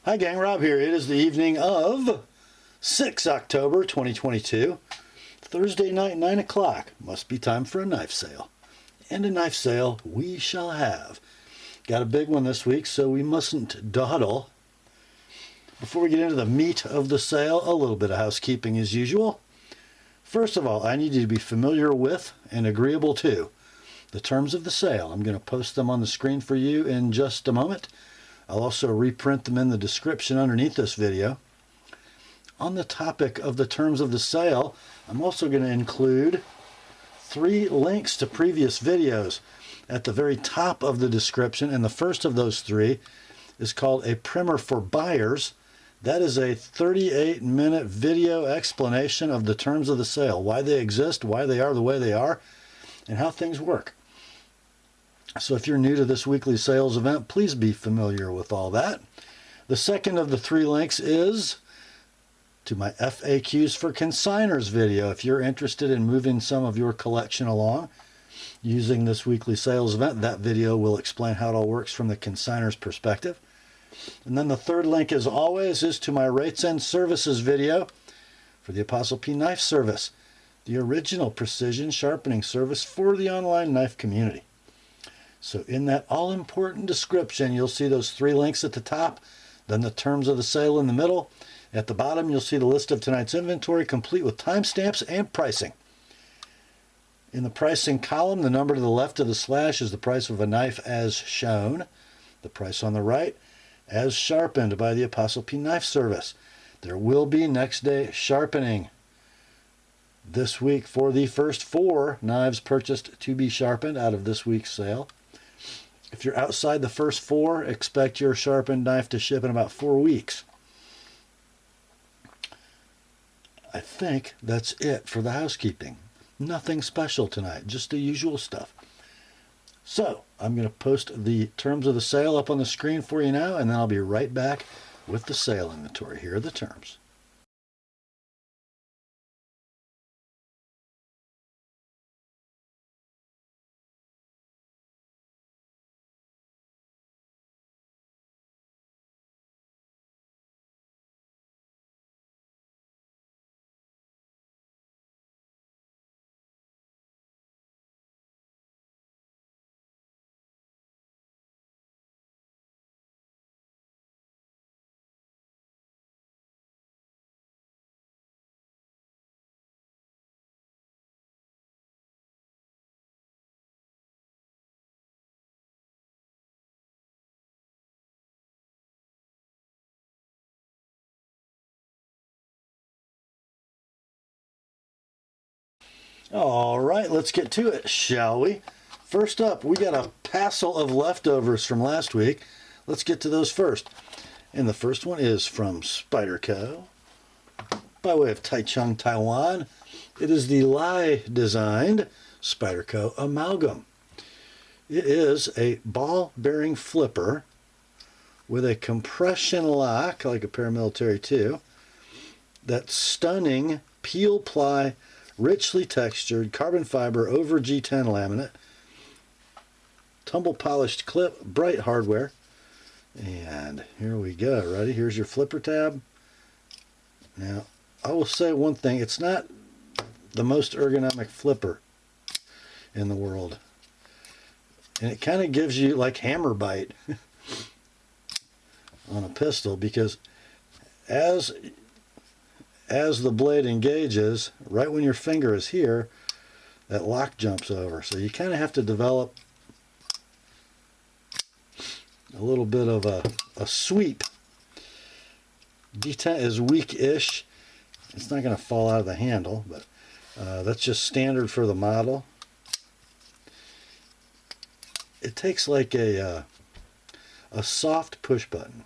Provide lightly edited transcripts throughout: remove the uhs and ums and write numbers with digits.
Hi gang, Rob here. It is the evening of 6 October 2022. Thursday night, 9 o'clock. Must be time for a knife sale. And a knife sale we shall have. Got a big one this week, so we mustn't dawdle. Before we get into the meat of the sale, a little bit of housekeeping as usual. First of all, I need you to be familiar with and agreeable to the terms of the sale. I'm going to post them on the screen for you in just a moment. I'll also reprint them in the description underneath this video. On the topic of the terms of the sale, I'm also going to include 3 links to previous videos at the very top of the description, and the first of those 3 is called A Primer for Buyers. That is a 38-minute video explanation of the terms of the sale, why they exist, why they are the way they are, and how things work. So if you're new to this weekly sales event, please be familiar with all that. The second of the 3 links is to my FAQs for Consignors video. If you're interested in moving some of your collection along using this weekly sales event, that video will explain how it all works from the Consignors perspective. And then the third link, as always, is to my rates and services video for the TheApostleP Knife Service, the original precision sharpening service for the online knife community. So in that all-important description, you'll see those 3 links at the top, then the terms of the sale in the middle. At the bottom, you'll see the list of tonight's inventory, complete with timestamps and pricing. In the pricing column, the number to the left of the slash is the price of a knife as shown. The price on the right, as sharpened by the TheApostleP Knife Service. There will be next day sharpening this week for the first 4 knives purchased to be sharpened out of this week's sale. If you're outside the first 4, expect your sharpened knife to ship in about 4 weeks. I think that's it for the housekeeping. Nothing special tonight, just the usual stuff. So, I'm going to post the terms of the sale up on the screen for you now, and then I'll be right back with the sale inventory. Here are the terms. All right, let's get to it, shall we? First up, we got a passel of leftovers from last week. Let's get to those first. And the first one is from Spyderco, by way of Taichung, Taiwan. It is the Lai-designed Spyderco Amalgam. It is a ball bearing flipper with a compression lock, like a paramilitary 2. That stunning peel ply, richly textured carbon fiber over G10 laminate, tumble polished clip, bright hardware. And here we go. Ready? Here's your flipper tab. Now, I will say one thing. It's not the most ergonomic flipper in the world. And it kind of gives you like hammer bite on a pistol, because as the blade engages, right when your finger is here, that lock jumps over. So you kind of have to develop a little bit of a sweep. Detent is weak-ish. It's not going to fall out of the handle, but that's just standard for the model. It takes like a soft push button.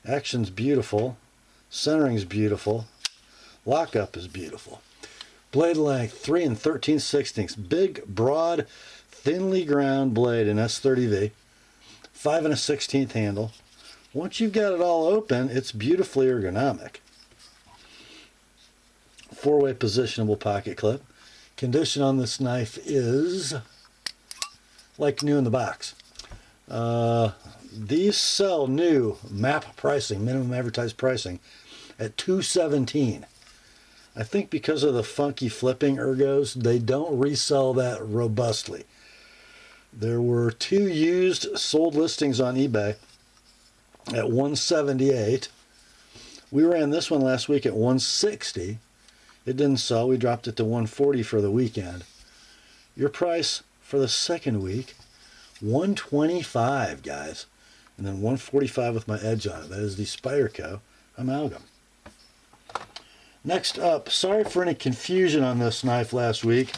Action's beautiful, centering's beautiful, lockup is beautiful. Blade length 3 13/16, big, broad, thinly ground blade in S30V, 5 1/16 handle. Once you've got it all open, it's beautifully ergonomic. 4-way positionable pocket clip. Condition on this knife is like new in the box. These sell new MAP pricing, minimum advertised pricing, at $217. I think because of the funky flipping ergos, they don't resell that robustly. There were 2 used sold listings on eBay at $178. We ran this one last week at $160. It didn't sell. We dropped it to $140 for the weekend. Your price for the second week, $125, guys. And then $145 with my edge on it. That is the Spyderco Amalgam. Next up, sorry for any confusion on this knife last week,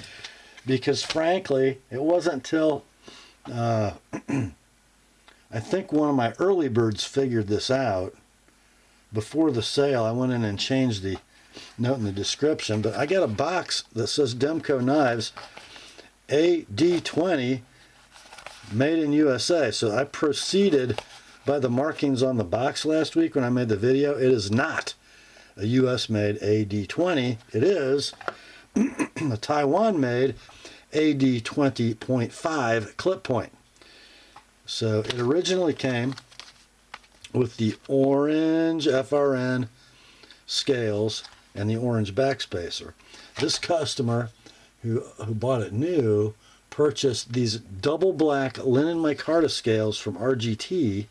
because frankly, it wasn't until I think one of my early birds figured this out. Before the sale, I went in and changed the note in the description, but I got a box that says Demko Knives AD20 made in USA. So I proceeded by the markings on the box last week when I made the video. It is not a US made AD20. It is a Taiwan made AD20.5 clip point. So it originally came with the orange FRN scales and the orange backspacer. This customer who bought it new purchased these double black linen micarta scales from RGT,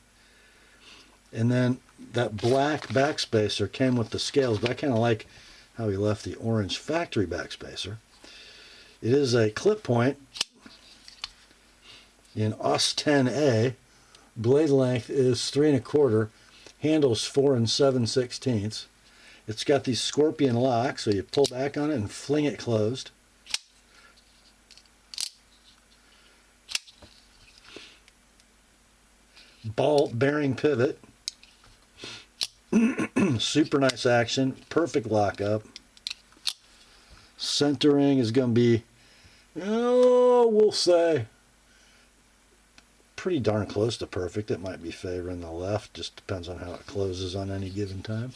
and then that black backspacer came with the scales, but I kind of like how he left the orange factory backspacer. It is a clip point in AUS 10A. Blade length is 3 1/4, handles 4 7/16. It's got these scorpion locks, so you pull back on it and fling it closed. Ball bearing pivot. Super nice action, perfect lockup. Centering is going to be, we'll say, pretty darn close to perfect. It might be favoring the left, just depends on how it closes on any given time.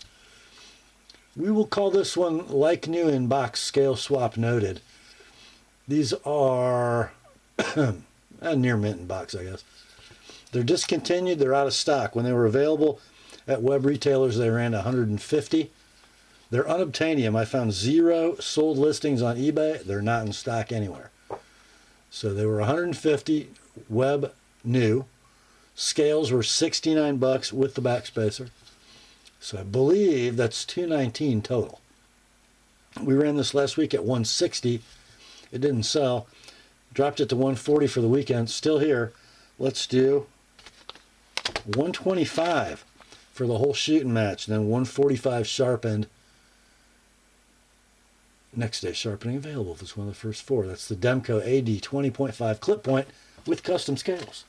We will call this one like new in box, scale swap noted. These are near mint in box, I guess. They're discontinued, they're out of stock. When they were available at web retailers, they ran 150. They're unobtainium. I found 0 sold listings on eBay. They're not in stock anywhere. So they were 150 web new. Scales were $69 with the backspacer. So I believe that's $219 total. We ran this last week at $160. It didn't sell. Dropped it to $140 for the weekend. Still here. Let's do $125 for the whole shooting match, and then $145 sharpened. Next day sharpening available. This is one of the first 4. That's the Demko AD 20.5 clip point with custom scales.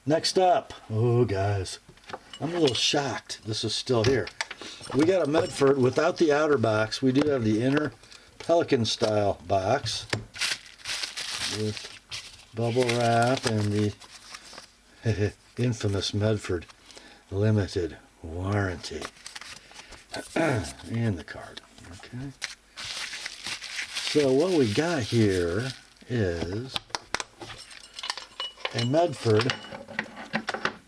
Next up, oh guys, I'm a little shocked this is still here. We got a Medford without the outer box. We do have the inner Pelican style box with bubble wrap and the infamous Medford limited warranty. And the card. Okay. So what we got here is a Medford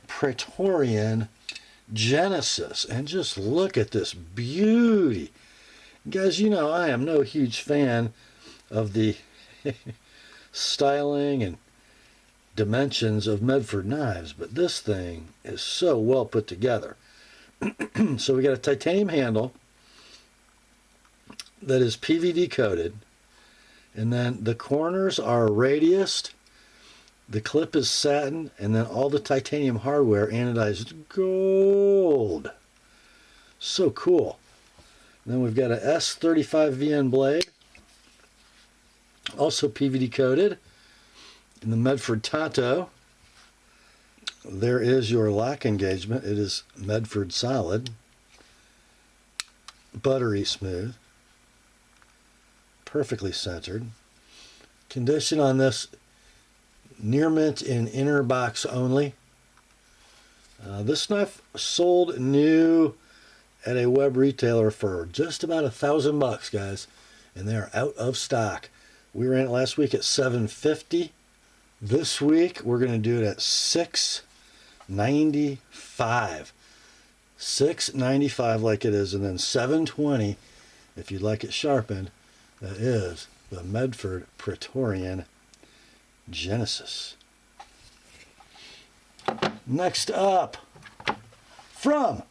Praetorian Genesis. And just look at this beauty. Guys, you know I am no huge fan of the styling and dimensions of Medford knives, but this thing is so well put together. So we got a titanium handle that is PVD coated, and then the corners are radiused, the clip is satin, and then all the titanium hardware anodized gold. So cool. And then we've got a S35 VN blade, also PVD coated, in the Medford Tato. There is your lock engagement. It is Medford solid, buttery smooth, perfectly centered. Condition on this, near mint in inner box only. This knife sold new at a web retailer for just about $1,000, guys, and they are out of stock. We ran it last week at $750 This week we're going to do it at $6.95. $6.95 like it is, and then $7.20 if you'd like it sharpened. That is the Medford Praetorian Genesis. Next up, from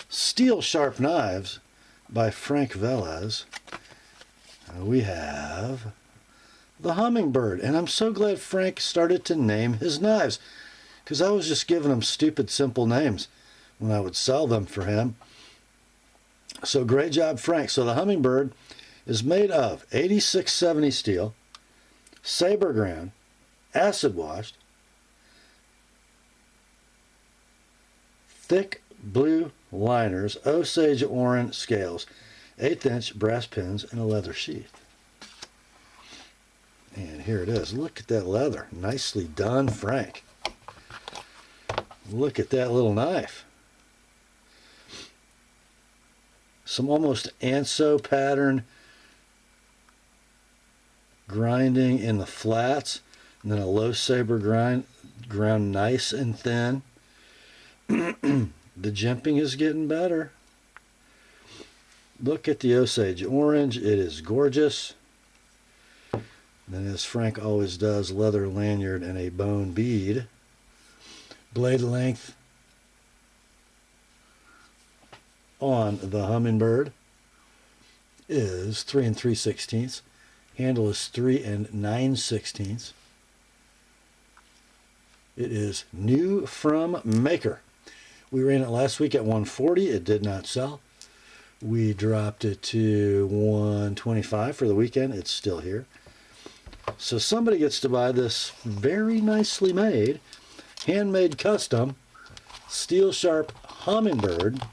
Steel Sharp Knives by Frank Velez, we have the Hummingbird. And I'm so glad Frank started to name his knives, because I was just giving him stupid, simple names when I would sell them for him. So great job, Frank. So the Hummingbird is made of 8670 steel, saber ground, acid washed, thick blue liners, Osage orange scales, 1/8 inch brass pins, and a leather sheath. And here it is. Look at that leather. Nicely done, Frank. Look at that little knife. Some almost Anso pattern grinding in the flats, and then a low saber ground nice and thin. The jimping is getting better. Look at the Osage orange. It is gorgeous. Then, as Frank always does, leather lanyard and a bone bead. Blade length on the Hummingbird is 3 3/16. Handle is 3 9/16. It is new from maker. We ran it last week at $140. It did not sell. We dropped it to $125 for the weekend. It's still here. So somebody gets to buy this very nicely made, handmade custom, steel sharp Hummingbird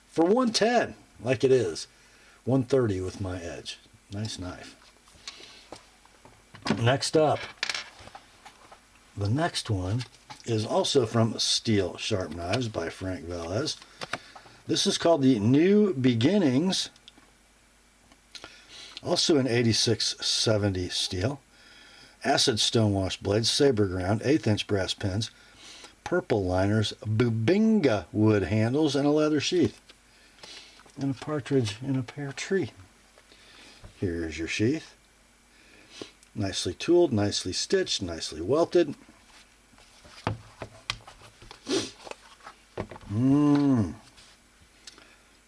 for $110, like it is. $130 with my edge. Nice knife. Next up, the next one is also from Steel Sharp Knives by Frank Velez. This is called the New Beginnings, also in 8670 steel, acid stonewash blades, saber ground, 1/8 inch brass pins, purple liners, bubinga wood handles, and a leather sheath, and a partridge in a pear tree. Here's your sheath. Nicely tooled, nicely stitched, nicely welted.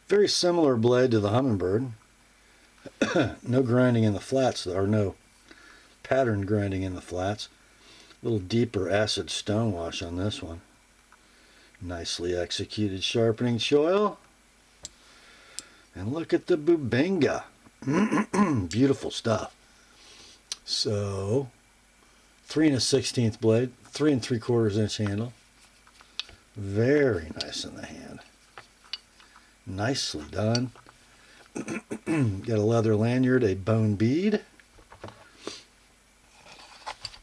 Very similar blade to the Hummingbird. No grinding in the flats, or no pattern grinding in the flats. A little deeper acid stonewash on this one. Nicely executed sharpening choil. And look at the bubinga. Beautiful stuff. So, 3 1/16 blade, 3 3/4 inch handle. Very nice in the hand. Nicely done. Got a leather lanyard, a bone bead.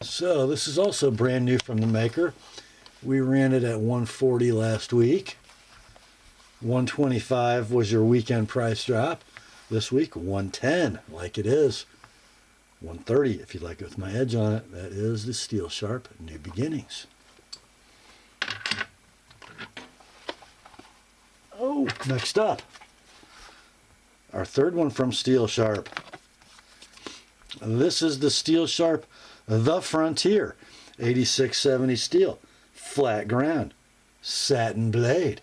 So this is also brand new from the maker. We ran it at $140 last week. $125 was your weekend price drop. This week, $110, like it is. $130 if you'd like it with my edge on it. That is the Steel Sharp New Beginnings. Oh, next up, our third one from Steel Sharp. This is the Steel Sharp The Frontier, 8670 steel, flat ground, satin blade,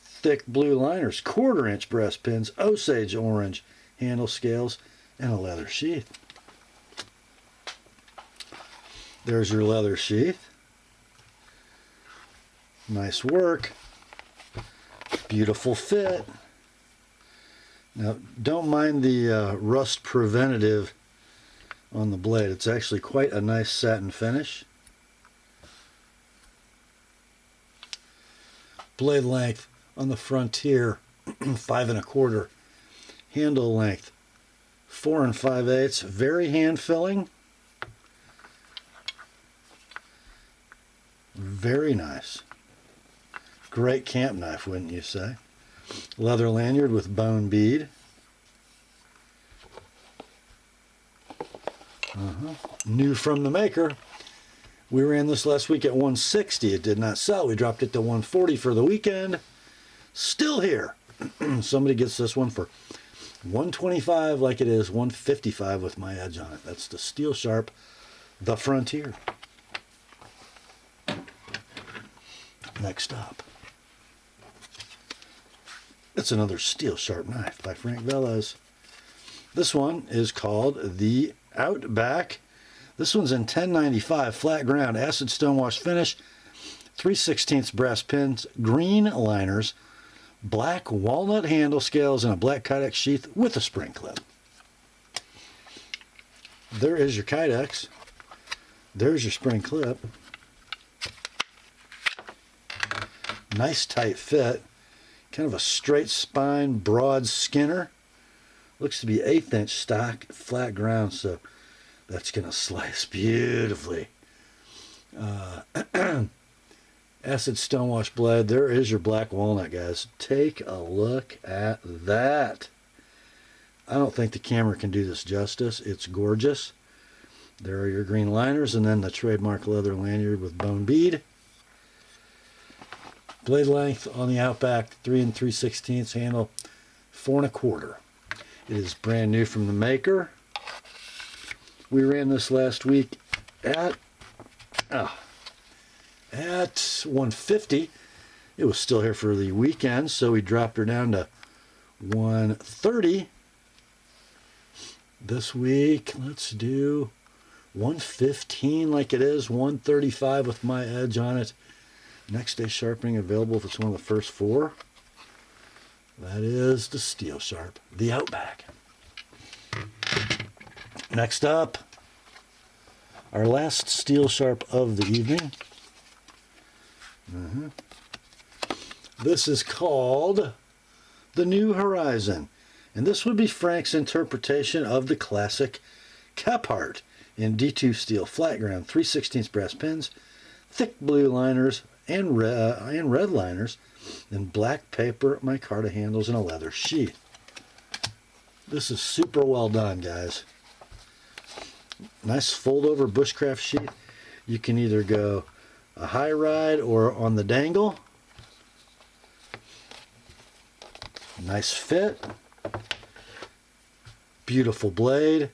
thick blue liners, 1/4 inch breast pins, Osage orange handle scales, and a leather sheath. There's your leather sheath. Nice work. Beautiful fit. Now, don't mind the rust preventative on the blade. It's actually quite a nice satin finish. Blade length on the Frontier, 5 1/4. Handle length, 4 5/8. Very hand filling. Very nice. Great camp knife, wouldn't you say? Leather lanyard with bone bead. New from the maker. We ran this last week at 160. It did not sell. We dropped it to 140 for the weekend. Still here. Somebody gets this one for 125 like it is 155 with my edge on it. That's the Steel Sharp, the Frontier. Next up, it's another Steel Sharp knife by Frank Velez. This one is called the Outback. This one's in 1095 flat ground, acid stonewash finish, 3/16 brass pins, green liners, black walnut handle scales, and a black Kydex sheath with a spring clip. There is your Kydex. There's your spring clip. Nice tight fit. Kind of a straight spine, broad skinner. Looks to be 1/8 inch stock, flat ground, so that's going to slice beautifully. Acid stonewash blade. There is your black walnut, guys. Take a look at that. I don't think the camera can do this justice. It's gorgeous. There are your green liners, and then the trademark leather lanyard with bone bead. Blade length on the Outback, 3 3/16. Handle, 4 1/4. It is brand new from the maker. We ran this last week at 150. It was still here for the weekend, so we dropped her down to 130. This week, let's do 115 like it is, 135 with my edge on it. Next day sharpening available if it's one of the first 4. That is the Steel Sharp, the Outback. Next up, our last Steel Sharp of the evening. This is called the New Horizon. And this would be Frank's interpretation of the classic Kephart in D2 steel flat ground, 3/16 brass pins, thick blue liners, and red liners, and black paper micarta handles, and a leather sheath. This is super well done, guys. Nice fold-over bushcraft sheath. You can either go a high ride or on the dangle. Nice fit. Beautiful blade.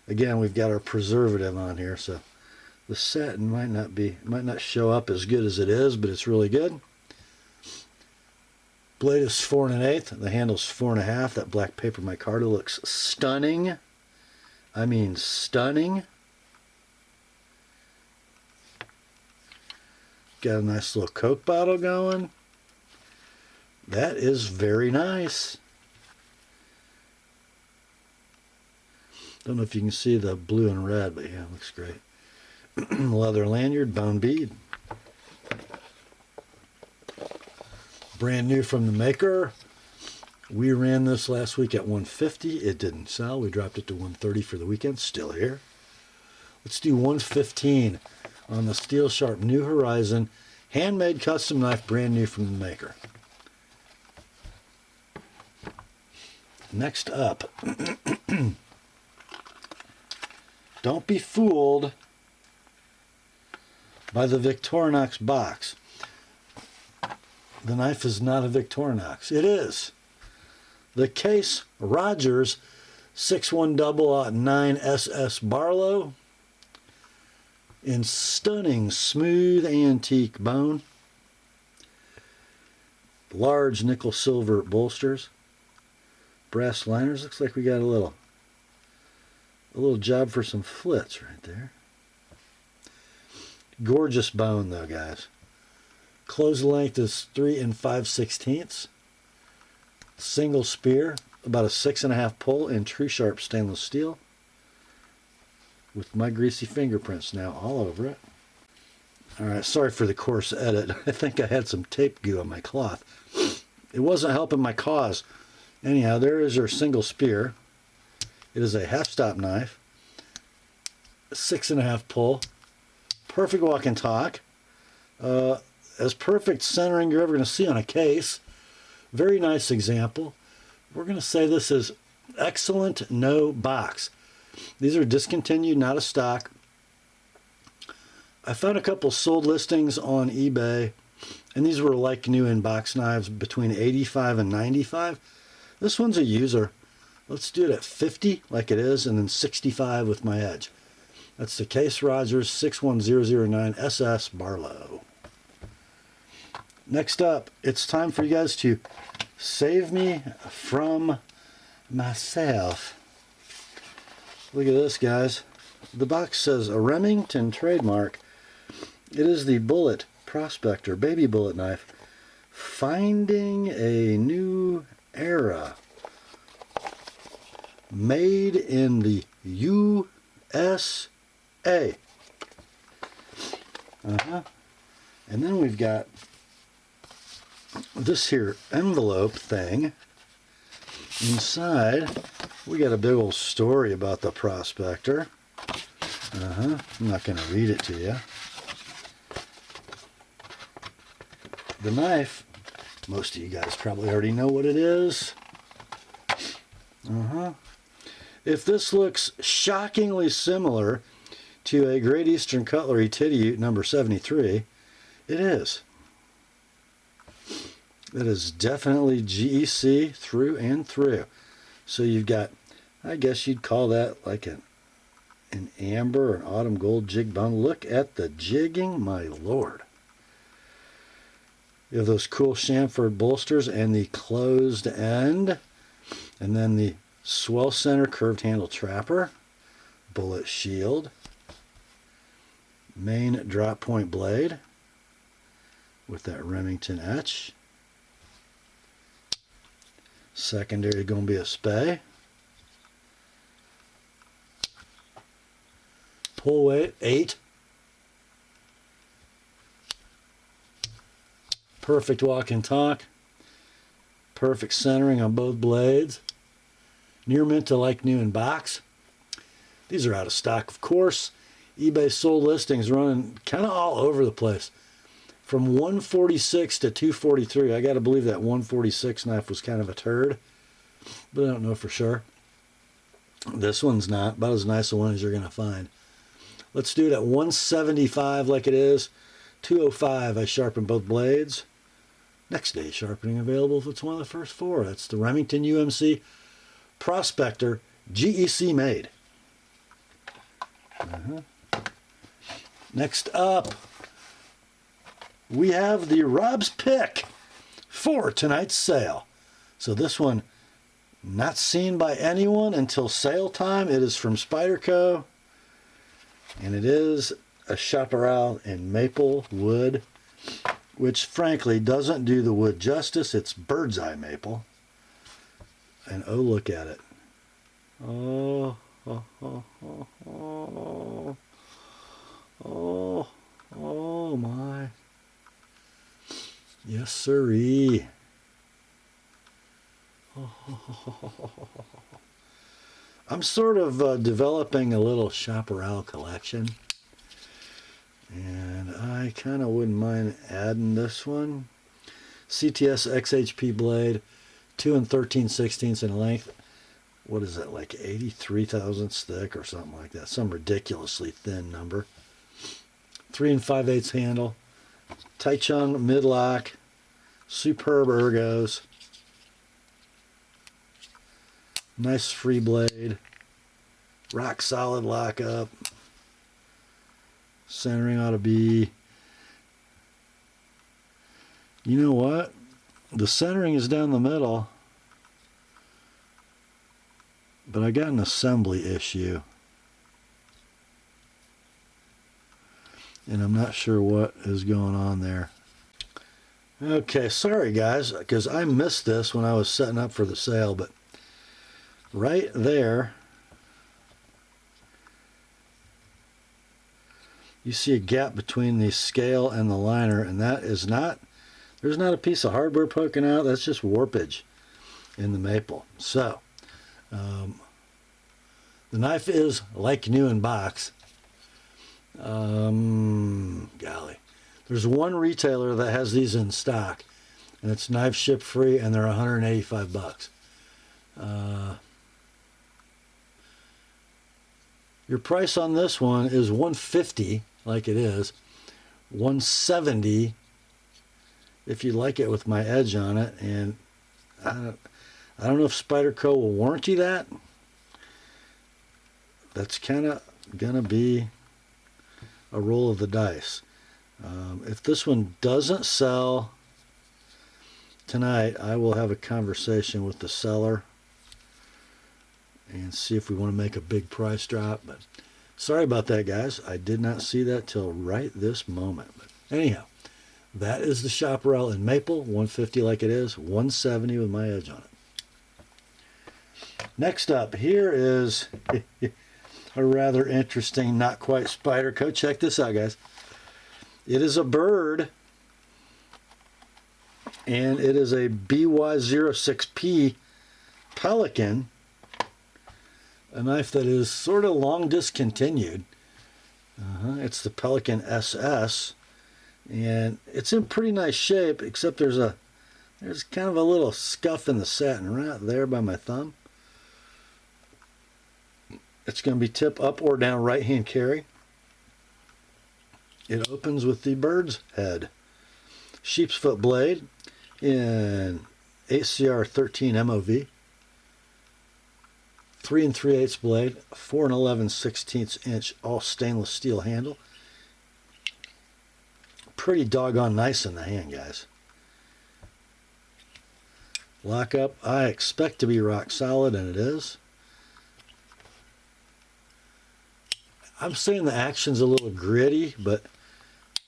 Again, we've got our preservative on here, so the satin might not show up as good as it is, but it's really good. Blade is 4 1/8. The handle's 4 1/2. That black paper micarta looks stunning. I mean stunning. Got a nice little Coke bottle going. That is very nice. Don't know if you can see the blue and red, but yeah, it looks great. Leather lanyard, bone bead. Brand new from the maker. We ran this last week at 150. It didn't sell. We dropped it to 130 for the weekend. Still here. Let's do 115 on the Steel Sharp New Horizon. Handmade custom knife, brand new from the maker. Next up. Don't be fooled by the Victorinox box. The knife is not a Victorinox. It is the Case Rogers 6100 SS Barlow in stunning smooth antique bone. Large nickel silver bolsters. Brass liners. Looks like we got a little job for some flits right there. Gorgeous bone though, guys. Close length is 3 5/16. Single spear, about a 6 1/2 pull in true sharp stainless steel. With my greasy fingerprints now all over it. Alright, sorry for the coarse edit. I think I had some tape goo on my cloth. It wasn't helping my cause. Anyhow, there is our single spear. It is a half-stop knife. 6 1/2 pull. Perfect walk and talk. As perfect centering you're ever going to see on a case. Very nice example. We're going to say this is excellent no box. These are discontinued, not a stock. I found a couple sold listings on eBay, and these were like new in box knives between 85 and 95. This one's a user. Let's do it at 50 like it is, and then 65 with my edge. That's the Case Rogers 61009 SS Barlow. Next up, it's time for you guys to save me from myself. Look at this, guys. The box says a Remington trademark. It is the bullet Prospector baby bullet knife. Finding a new era. Made in the USA. And then we've got this here envelope thing. Inside, we got a big old story about the Prospector. I'm not going to read it to you. The knife, most of you guys probably already know what it is. If this looks shockingly similar to a Great Eastern Cutlery Titty Ute number 73, it is. It is definitely GEC through and through. So you've got, I guess you'd call that like an amber or an autumn gold jig bone. Look at the jigging, my lord. You have those cool chamfered bolsters and the closed end. And then the swell center curved handle trapper. Bullet shield. Main drop point blade with that Remington etch. Secondary going to be a spay. Pull weight 8. Perfect walk and talk. Perfect centering on both blades. Near mint to like new in box. These are out of stock, of course. eBay sold listings running kind of all over the place. From 146 to 243. I got to believe that 146 knife was kind of a turd, but I don't know for sure. This one's not about as nice a one as you're going to find. Let's do it at 175 like it is. 205, I sharpened both blades. Next day sharpening available if it's one of the first 4. That's the Remington UMC Prospector GEC made. Next up, we have the Rob's Pick for tonight's sale. So this one, not seen by anyone until sale time. It is from Spyderco, and it is a Chaparral in maple wood, which frankly doesn't do the wood justice. It's bird's eye maple. And oh, look at it. Oh, oh, oh, oh, oh, oh, oh my. Yes, sirree. I'm sort of developing a little Chaparral collection, and I kind of wouldn't mind adding this one. CTS XHP blade, 2 13/16 in length. What is that, like 83 thousandths thick or something like that? Some ridiculously thin number. 3 5/8 handle. Taichung midlock. Superb ergos. Nice free blade. Rock solid lockup. Centering ought to be. You know what? The centering is down the middle. But I got an assembly issue. And I'm not sure what is going on there. Okay, sorry guys, because I missed this when I was setting up for the sale, but right there, you see a gap between the scale and the liner, and that is not, there's not a piece of hardware poking out, that's just warpage in the maple. So, the knife is like new in box. Golly. There's one retailer that has these in stock, and it's knife ship free, and they're 185 bucks. Your price on this one is $150, like it is, $170 if you like it with my edge on it, and I don't know if Spyderco will warranty that. That's kind of gonna be a roll of the dice. If this one doesn't sell tonight, I will have a conversation with the seller and see if we want to make a big price drop. But sorry about that, guys. I did not see that till right this moment. But anyhow, that is the Chaparral in maple, $150 like it is, $170 with my edge on it. Next up, here is a rather interesting, not quite Spyderco. Check this out, guys. It is a Byrd, and it is a BY06P Pelican, a knife that is sort of long discontinued. It's the Pelican SS, and it's in pretty nice shape, except there's kind of a little scuff in the satin right there by my thumb. It's going to be tip up or down right hand carry. It opens with the bird's head. Sheep's foot blade in ACR 13 MOV. 3 3/8 blade, 4 11/16 inch all stainless steel handle. Pretty doggone nice in the hand, guys. Lockup, I expect to be rock solid, and it is. I'm saying the action's a little gritty, but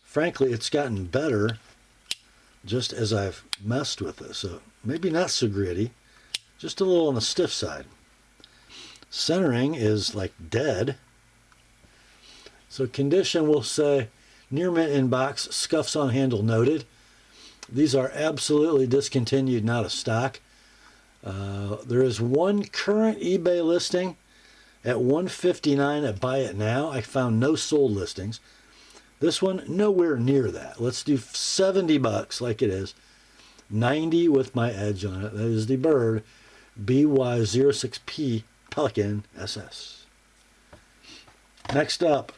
frankly, it's gotten better just as I've messed with it. So maybe not so gritty, just a little on the stiff side. Centering is like dead. So condition will say near mint in box, scuffs on handle noted. These are absolutely discontinued, not a stock. There is one current eBay listing at $159 at Buy It Now. I found no sold listings. This one, nowhere near that. Let's do $70 like it is. $90 with my edge on it. That is the Byrd BY06P Pelican SS. Next up,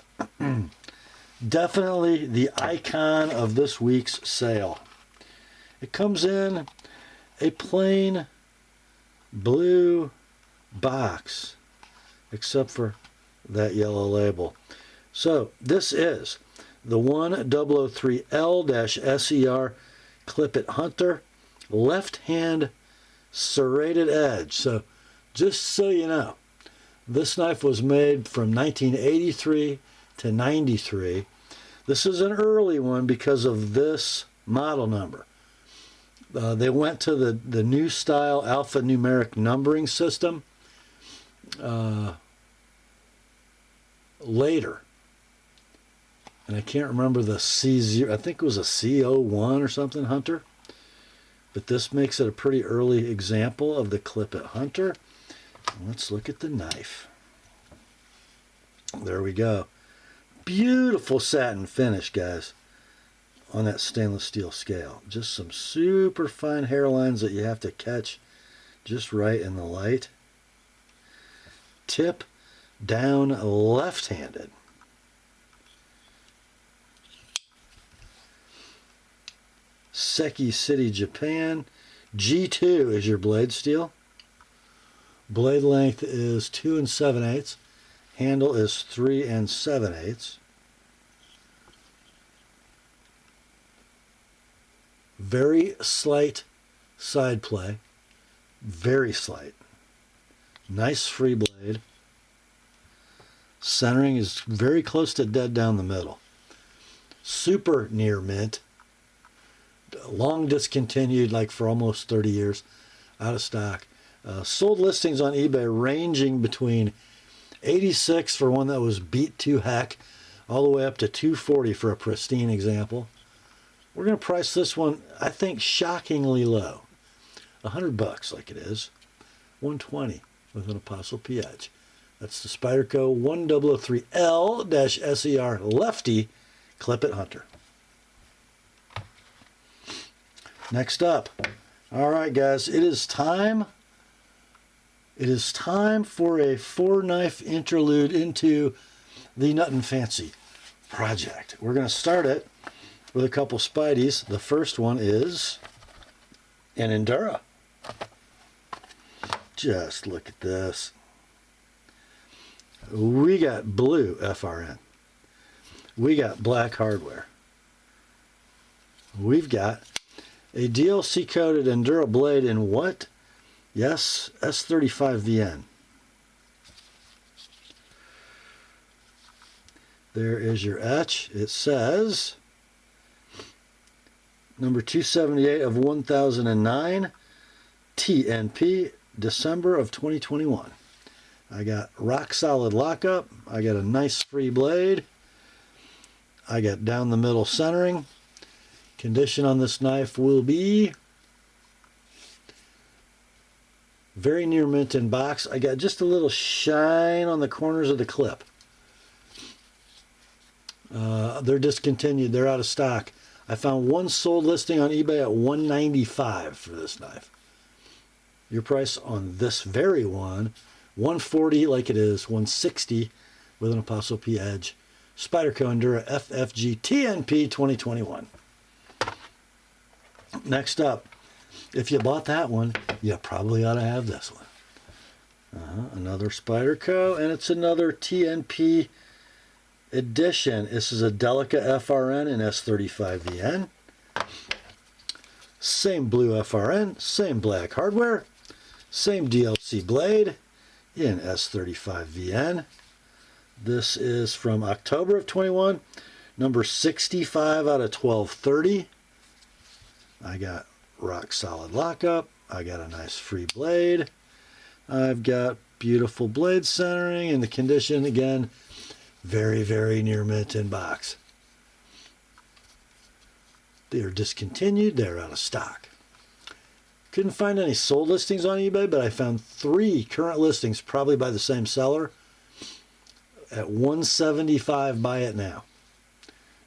definitely the icon of this week's sale. It comes in a plain blue box, except for that yellow label. So this is the 1003L-SER Clipit Hunter left hand serrated edge. So just so you know, this knife was made from 1983 to 93. This is an early one because of this model number. They went to the new style alphanumeric numbering system later. And I can't remember the C0, I think it was a C01 or something Hunter. But this makes it a pretty early example of the Clipit Hunter. Let's look at the knife. There we go. Beautiful satin finish, guys, on that stainless steel scale. Just some super fine hairlines that you have to catch just right in the light. Tip down left-handed. Seki City, Japan. G2 is your blade steel. Blade length is 2 7/8. Handle is 3 7/8. Very slight side play. Very slight. Nice free blade. Centering is very close to dead down the middle. Super near mint. Long discontinued, like for almost 30 years. Out of stock. Sold listings on eBay ranging between $86 for one that was beat to heck, all the way up to $240 for a pristine example. We're going to price this one, I think, shockingly low. $100 like it is. $120 with an Apostle P edge. That's the Spyderco 1003L-SER Lefty Clipit Hunter. Next up. All right, guys, it is time It is time for a 4-knife interlude into the Nothing Fancy project. We're going to start it with a couple Spideys. The first one is an Endura. Just look at this. We got blue FRN. We got black hardware. We've got a DLC coated Endura blade in what? Yes, S35VN. There is your etch. It says number 278 of 1009, TNP, December of 2021. I got rock solid lockup. I got a nice free blade. I got down the middle centering. Condition on this knife will be very near mint in box. I got just a little shine on the corners of the clip. They're discontinued. They're out of stock. I found one sold listing on eBay at $195 for this knife. Your price on this very one, $140 like it is, $160 with an Apostle P edge. Spyderco Endura FFG TNP 2021. Next up, if you bought that one, you probably ought to have this one. Another Spyderco, and it's another TNP edition. This is a Delica FRN in S35VN. Same blue FRN, same black hardware, same DLC blade in S35VN. This is from October of 21, number 65 out of 1230. I got rock solid lockup. I got a nice free blade. I've got beautiful blade centering, and the condition, again, very, very near mint in box. They are discontinued. They're out of stock. Couldn't find any sold listings on eBay, but I found 3 current listings, probably by the same seller, at $175. Buy it now.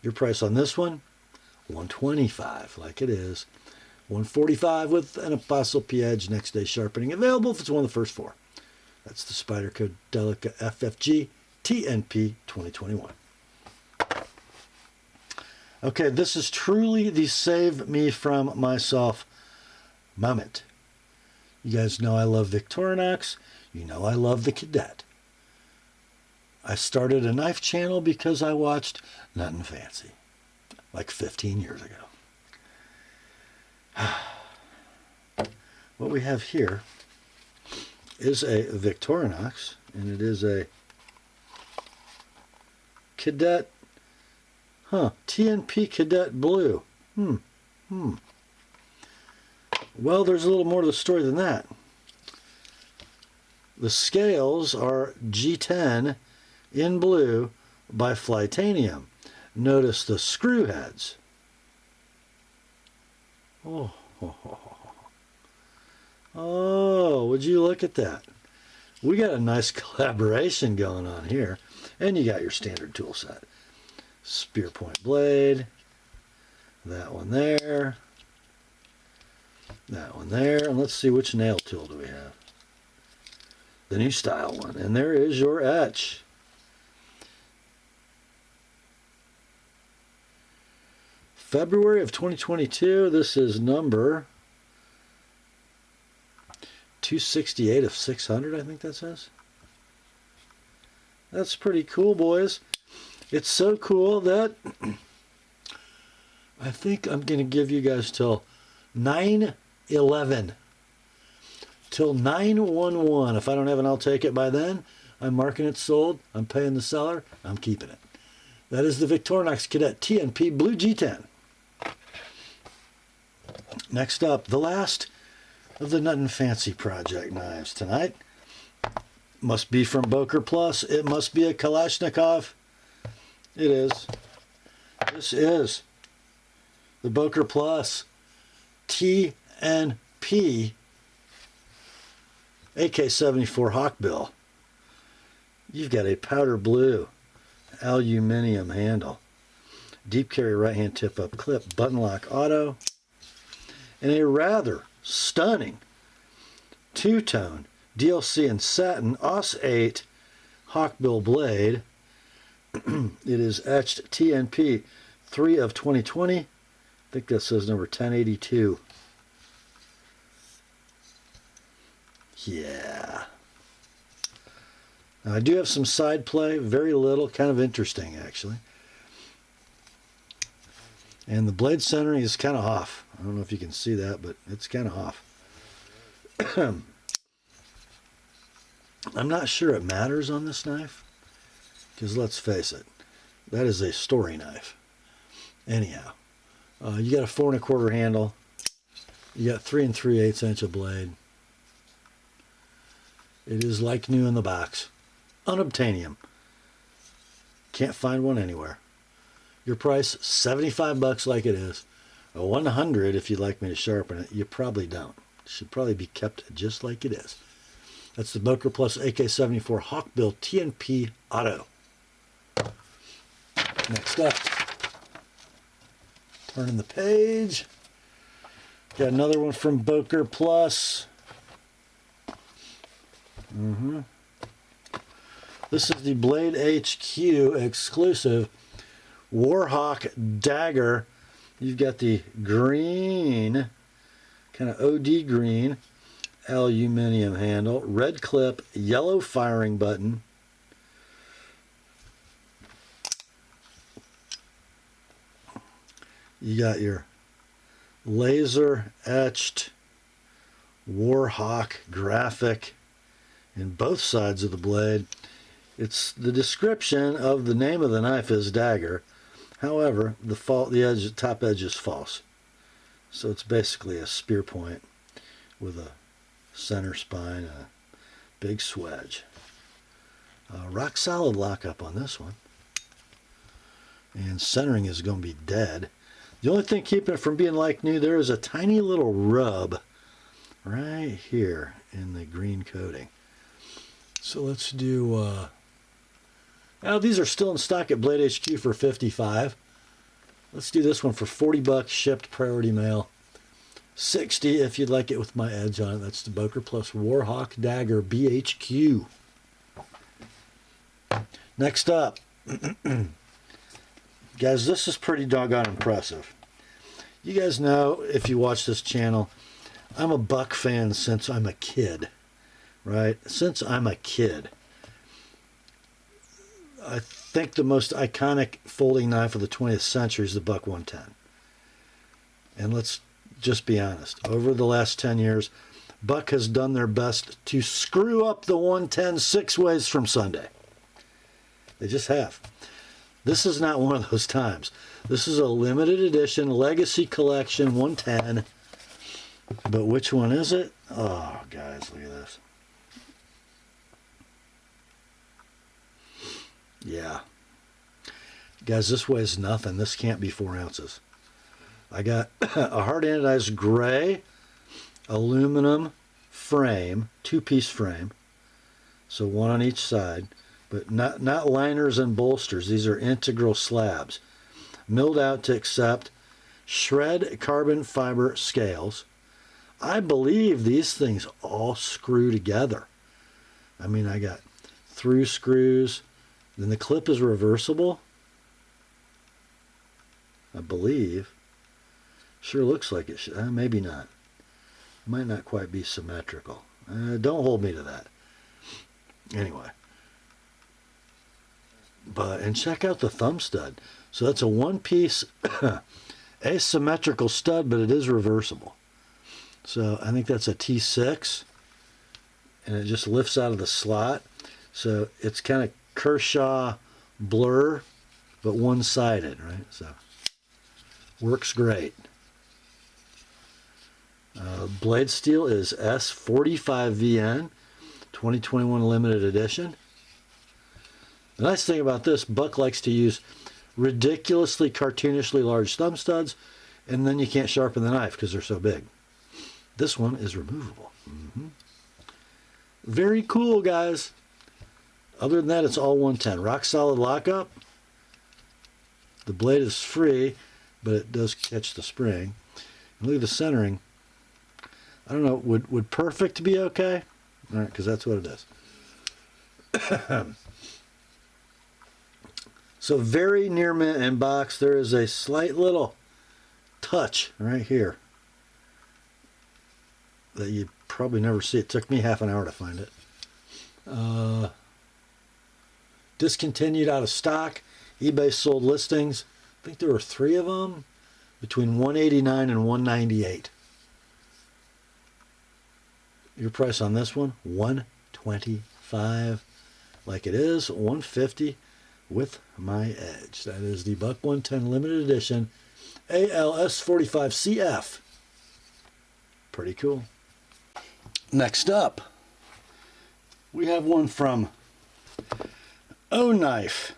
Your price on this one, $125, like it is. $145 with an Apostle P edge, next day sharpening. Available if it's one of the first 4. That's the Spyderco Delica FFG TNP 2021. Okay, this is truly the save me from myself moment. You guys know I love Victorinox. You know I love the Cadet. I started a knife channel because I watched Nothing Fancy like 15 years ago. What we have here is a Victorinox, and it is a Cadet, TNP Cadet Blue. Well, there's a little more to the story than that. The scales are G10 in blue by Flytanium. Notice the screw heads. Oh, would you look at that? We got a nice collaboration going on here. And you got your standard tool set. Spear point blade. That one there. That one there. And let's see, which nail tool do we have? The new style one. And there is your etch. February of 2022. This is number 268 of 600, I think that says. That's pretty cool, boys. It's so cool that I think I'm going to give you guys till 9/11. Till 9/11. If I don't have it, I'll take it by then. I'm marking it sold. I'm paying the seller. I'm keeping it. That is the Victorinox Cadet TNP Blue G10. Next up, the last of the Nothing Fancy project knives tonight. Must be from Boker Plus. It must be a Kalashnikov. It is. This is the Boker Plus TNP AK-74 Hawkbill. You've got a powder blue aluminum handle, deep carry right hand tip up clip, button lock auto, and a rather stunning two-tone DLC in satin, Os 8 hawkbill blade. It is etched TNP 3 of 2020. I think that says number 1082. Yeah. Now I do have some side play, very little, kind of interesting actually. And the blade centering is kind of off. I don't know if you can see that, but it's kind of off. I'm not sure it matters on this knife, because let's face it, that is a story knife. Anyhow, you got a 4 1/4 handle. You got 3 3/8 inch of blade. It is like new in the box. Unobtainium. Can't find one anywhere. Your price, $75 like it is. $100 if you'd like me to sharpen it. You probably don't. It should probably be kept just like it is. That's the Boker Plus AK-74 Hawkbill TNP Auto. Next up, turning the page. Got another one from Boker Plus. This is the Blade HQ exclusive Warhawk dagger. You've got the green, kind of OD green, aluminum handle, red clip, yellow firing button. You got your laser etched Warhawk graphic in both sides of the blade. It's the description of the name of the knife is dagger. However, the top edge is false. So it's basically a spear point with a center spine and a big swedge. Rock solid lockup on this one. And centering is going to be dead. The only thing keeping it from being like new, there is a tiny little rub right here in the green coating. So let's do, now these are still in stock at Blade HQ for $55. Let's do this one for $40 shipped priority mail. $60 if you'd like it with my edge on it. That's the Boker Plus Warhawk Dagger BHQ. Next up, guys, this is pretty doggone impressive. You guys know, if you watch this channel, I'm a buck fan since I'm a kid, right? Since I'm a kid. I think the most iconic folding knife of the 20th century is the Buck 110. And let's just be honest. Over the last 10 years, Buck has done their best to screw up the 110 6 ways from Sunday. They just have. This is not one of those times. This is a limited edition Legacy Collection 110. But which one is it? Oh, guys, look at this. Yeah. Guys, this weighs nothing. This can't be 4 ounces. I got a hard anodized gray aluminum frame, 2-piece frame. So one on each side. But not liners and bolsters. These are integral slabs. Milled out to accept shred carbon fiber scales. I believe these things all screw together. I mean, I got through screws. Then the clip is reversible. I believe. Sure looks like it should. Maybe not. Might not quite be symmetrical. Don't hold me to that. Anyway. And check out the thumb stud. So that's a 1-piece asymmetrical stud, but it is reversible. So I think that's a T6. And it just lifts out of the slot. So it's kind of Kershaw blur, but one-sided, right? So works great. Blade steel is S45VN 2021 limited edition. The nice thing about this, Buck likes to use ridiculously cartoonishly large thumb studs, and then you can't sharpen the knife because they're so big. This one is removable. Very cool, guys. Other than that, it's all 110. Rock solid lockup. The blade is free, but it does catch the spring. And look at the centering. I don't know, would perfect be okay? All right, because that's what it is. So very near mint in box, there is a slight little touch right here that you probably never see. It took me half an hour to find it. Discontinued, out of stock. eBay sold listings. I think there were 3 of them between $189 and $198. Your price on this one, $125. Like it is, $150 with my edge. That is the Buck 110 limited edition ALS 45CF. Pretty cool. Next up, we have one from Oknife.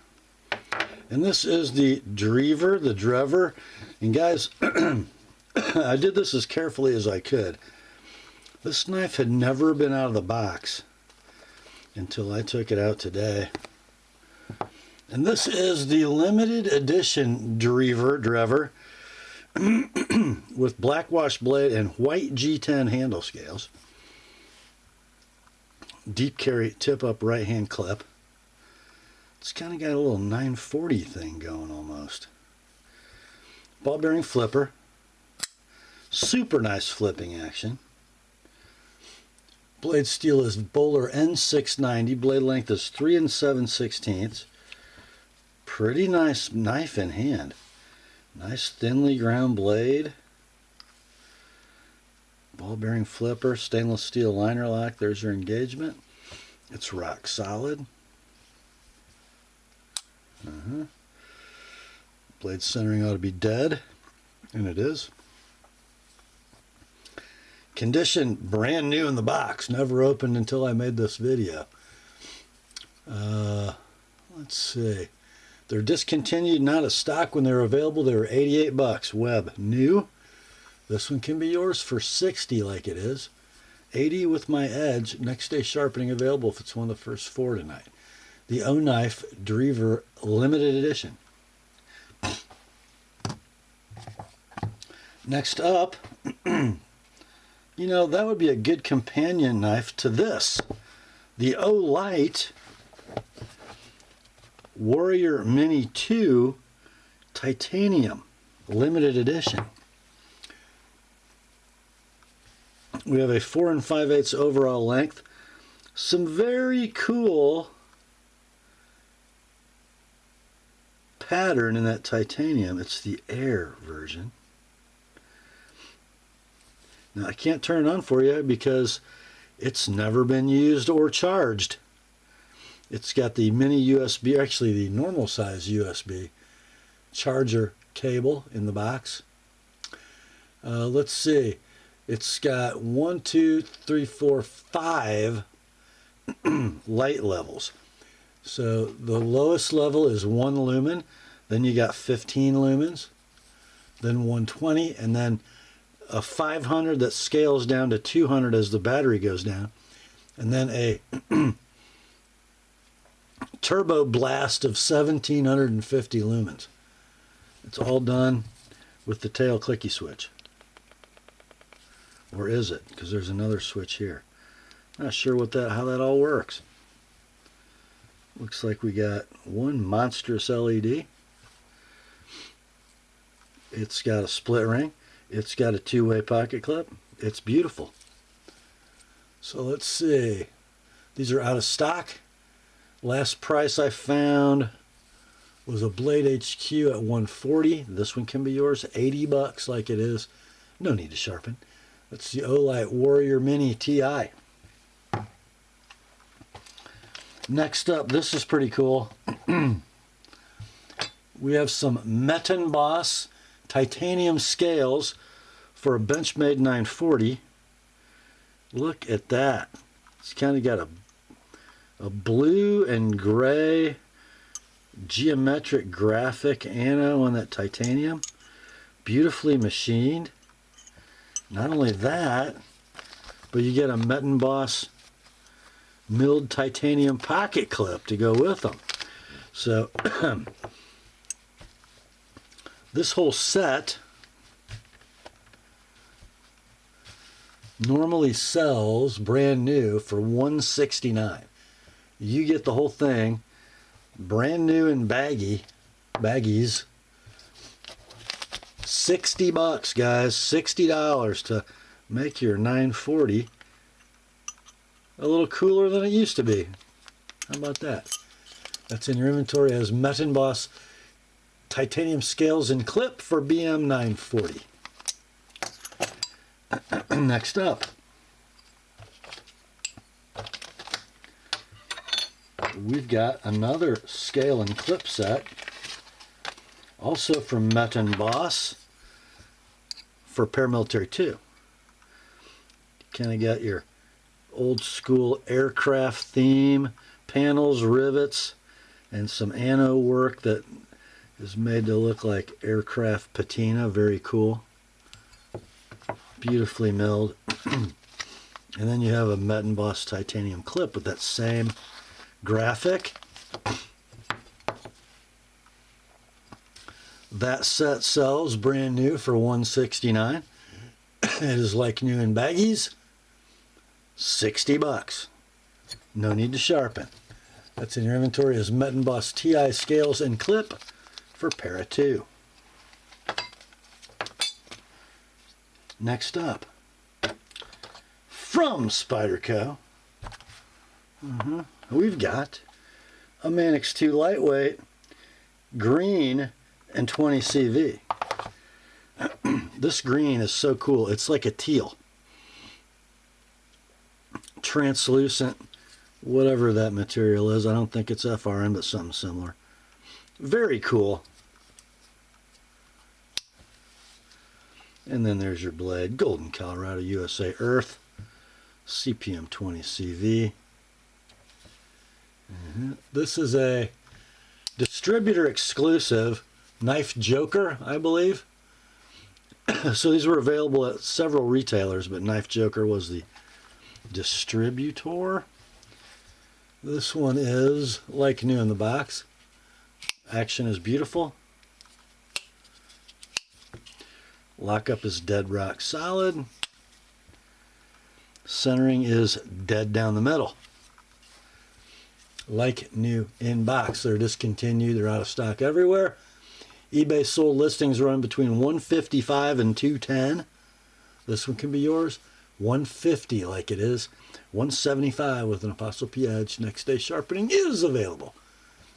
And this is the Drever. And guys, I did this as carefully as I could. This knife had never been out of the box until I took it out today. And this is the limited edition Drever with black wash blade and white G10 handle scales. Deep carry tip up right hand clip. It's kind of got a little 940 thing going almost. Ball bearing flipper. Super nice flipping action. Blade steel is Bowler N690. Blade length is 3 7/16. Pretty nice knife in hand. Nice thinly ground blade. Ball bearing flipper. Stainless steel liner lock. There's your engagement. It's rock solid. Blade centering ought to be dead. And it is. Condition brand new in the box. Never opened until I made this video. Let's see. They're discontinued, not a stock. When they were available, they were $88. Web new. This one can be yours for $60 like it is. $80 with my edge. Next day sharpening available if it's one of the first 4 tonight. The Oknife Drever limited edition. Next up, you know, that would be a good companion knife to this. The Olight Warrior Mini 2 Titanium limited edition. We have a 4 5/8 overall length. Some very cool pattern in that titanium. It's the Air version. Now I can't turn it on for you because it's never been used or charged. It's got the mini USB, actually the normal size USB charger cable in the box. Let's see. It's got 5 light levels. So the lowest level is 1 lumen, then you got 15 lumens, then 120, and then a 500 that scales down to 200 as the battery goes down, and then a turbo blast of 1750 lumens. It's all done with the tail clicky switch. Or is it? Because there's another switch here. Not sure how that all works. Looks like we got one monstrous LED. It's got a split ring. It's got a 2-way pocket clip. It's beautiful. So let's see. These are out of stock. Last price I found was a Blade HQ at $140. This one can be yours, $80 like it is. No need to sharpen. That's the Olight Warrior Mini TI. Next up, this is pretty cool. We have some Meton Boss titanium scales for a Benchmade 940. Look at that. It's kind of got a blue and gray geometric graphic ano on that titanium. Beautifully machined. Not only that, but you get a Meton Boss milled titanium pocket clip to go with them. So this whole set normally sells brand new for $169. You get the whole thing brand new and baggies. $60, guys. $60 to make your 940 a little cooler than it used to be. How about that? That's in your inventory as Metal Boss titanium scales and clip for BM 940. Next up, we've got another scale and clip set, also from Metal Boss for Paramilitary 2. Kind of got your old school aircraft theme, panels, rivets, and some anno work that is made to look like aircraft patina. Very cool. Beautifully milled. And then you have a Metal Boss titanium clip with that same graphic. That set sells brand new for $169. It is like new in baggies. $60. No need to sharpen. That's in your inventory as Metal Boss TI scales and clip for Para 2. Next up, from Spyderco, we've got a Manix 2 lightweight, green and 20 CV. This green is so cool. It's like a teal. Translucent, whatever that material is. I don't think it's FRN, but something similar. Very cool. And then there's your blade, Golden Colorado USA Earth, CPM 20 CV. This is a distributor exclusive knife joker, I believe. So these were available at several retailers, but Knife Joker was the distributor. This one is like new in the box. Action is beautiful. Lockup is dead rock solid. Centering is dead down the middle. Like new in box. They're discontinued. They're out of stock everywhere. eBay sold listings run between $155 and $210. This one can be yours. $150 like it is. $175 with an Apostle P edge. Next day sharpening is available.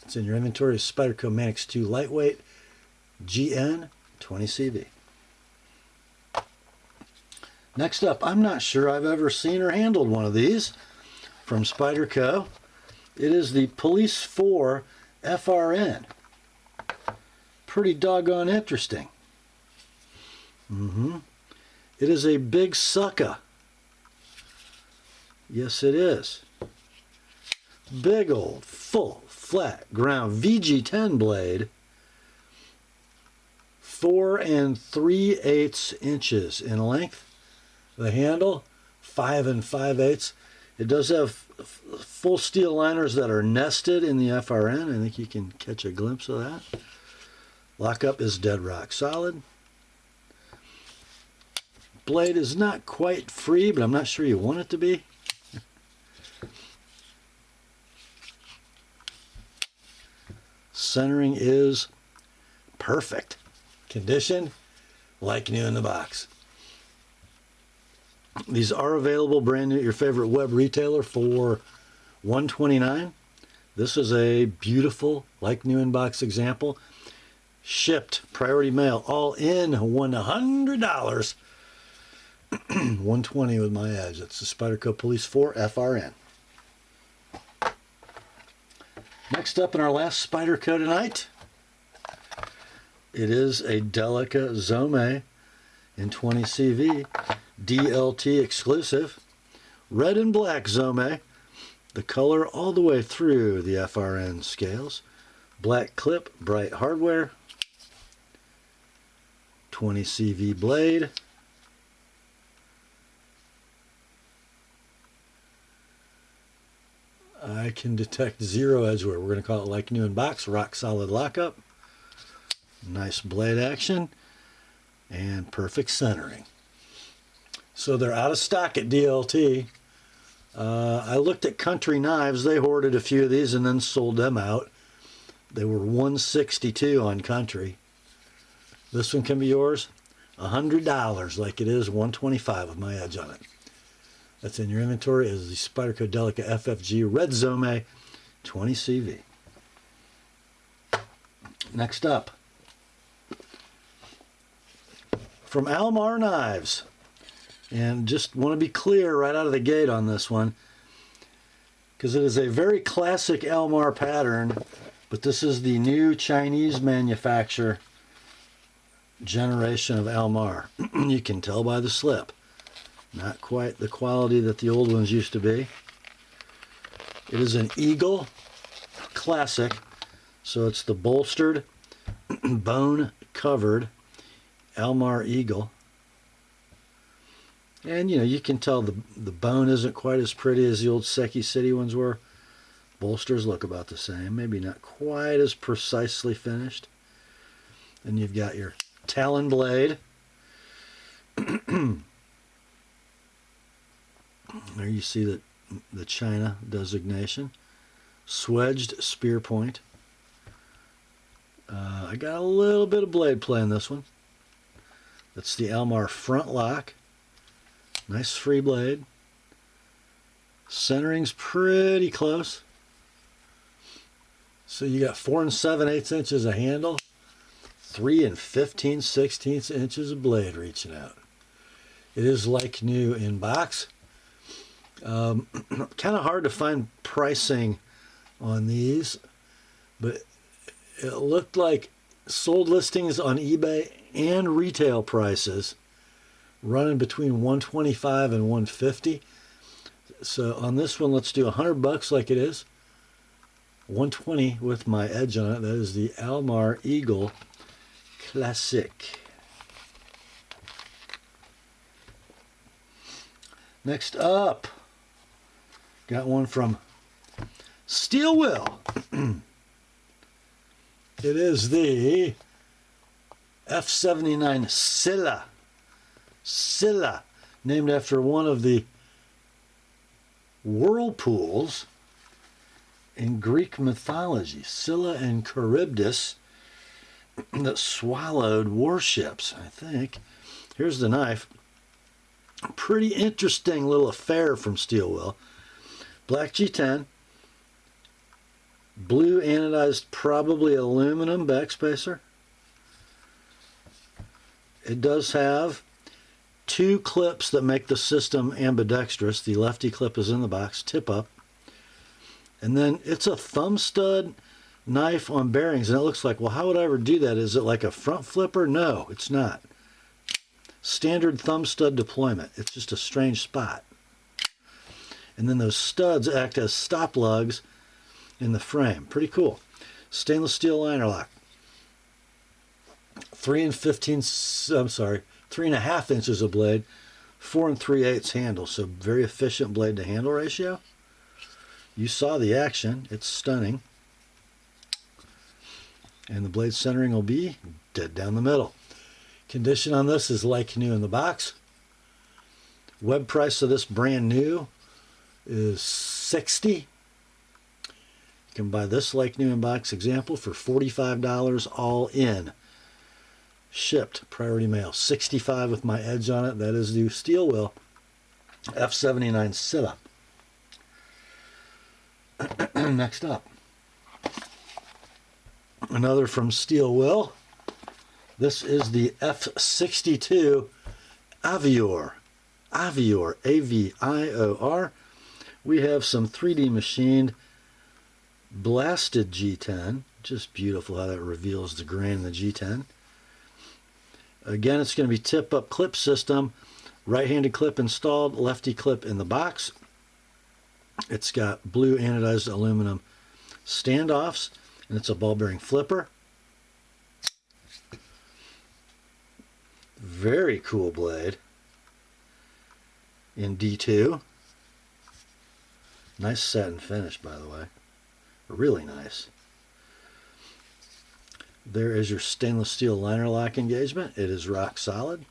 It's in your inventory. Spyderco Manix 2 lightweight, GN 20 CV. Next up, I'm not sure I've ever seen or handled one of these from Spyderco. It is the Police 4 FRN. Pretty doggone interesting. It is a big sucker. Yes, it is. Big old, full, flat ground VG10 blade. 4 3/8 inches in length. The handle, 5 5/8. It does have full steel liners that are nested in the FRN. I think you can catch a glimpse of that. Lockup is dead rock solid. Blade is not quite free, but I'm not sure you want it to be. Centering is perfect. Condition, like new in the box. These are available brand new at your favorite web retailer for $129. This is a beautiful, like new in box example. Shipped, priority mail, all in $100. $120 with my edge. That's the Spyderco Police 4 FRN. Next up in our last Spyderco tonight, it is a Delica Zome in 20 CV. DLT exclusive, red and black Zome, the color all the way through the FRN scales, black clip, bright hardware, 20 CV blade, I can detect zero edge wear. We're going to call it like new in box, rock solid lockup, nice blade action, and perfect centering. So they're out of stock at DLT. I looked at Country Knives. They hoarded a few of these and then sold them out. They were $162 on Country. This one can be yours. $100 like it is $125 with my edge on it. That's in your inventory is the Spyderco Delica FFG Red Zome 20 CV. Next up, from Almar Knives. And just want to be clear right out of the gate on this one, because it is a very classic Almar pattern, but this is the new Chinese manufacturer generation of Almar. You can tell by the slip. Not quite the quality that the old ones used to be. It is an Eagle Classic, so it's the bolstered, bone-covered Almar Eagle. And, you know, you can tell the bone isn't quite as pretty as the old Seki City ones were. Bolsters look about the same, maybe not quite as precisely finished. And you've got your talon blade. There you see the China designation. Swedged spear point. I got a little bit of blade play in this one. That's the Almar front lock. Nice free blade. Centering's pretty close. So you got 4 7/8 inches of handle, 3 15/16 inches of blade reaching out. It is like new in box. Kind of hard to find pricing on these, but it looked like sold listings on eBay and retail prices running between $125 and $150. So on this one, let's do $100 like it is. $120 with my edge on it. That is the Almar Eagle Classic. Next up, got one from Steel Will. It is the F79 Scylla. Scylla, named after one of the whirlpools in Greek mythology, Scylla and Charybdis, that swallowed warships, I think. Here's the knife. Pretty interesting little affair from Steel Will. Black G10, blue anodized, probably aluminum backspacer. It does have 2 clips that make the system ambidextrous. The lefty clip is in the box, tip up. And then it's a thumb stud knife on bearings, and it looks like, well, how would I ever do that? Is it like a front flipper? No, it's not. Standard thumb stud deployment. It's just a strange spot. And then those studs act as stop lugs in the frame. Pretty cool. Stainless steel liner lock. 3.5 inches of blade, 4 3/8 handle, so very efficient blade to handle ratio. You saw the action. It's stunning. And the blade centering will be dead down the middle. Condition on this is like new in the box. Web price of this brand new is $60. You can buy this like new in box example for $45 all in. Shipped priority mail. $65 with my edge on it. That is the Steel Will F79 Scylla. Next up, another from Steel Will. This is the F62 Avior. Avior, A-V-I-O-R. We have some 3D machined blasted G10. Just beautiful how that reveals the grain in the G10. Again, it's going to be tip-up clip system. Right-handed clip installed, lefty clip in the box. It's got blue anodized aluminum standoffs, and it's a ball bearing flipper. Very cool blade in D2. Nice satin finish, by the way. Really nice. There is your stainless steel liner lock engagement. It is rock solid.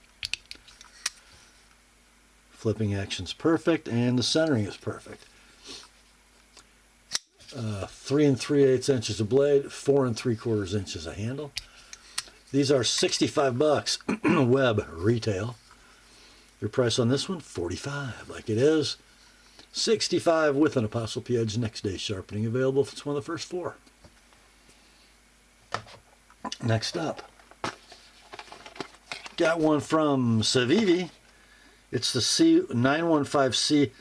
Flipping action's perfect, and the centering is perfect. 3 3/8 inches of blade, 4 3/4 inches of handle. These are $65 web retail. Your price on this one, $45, like it is. $65 with an Apostle P edge next day sharpening available if it's one of the first 4. Next up, got one from Civivi. It's the C915C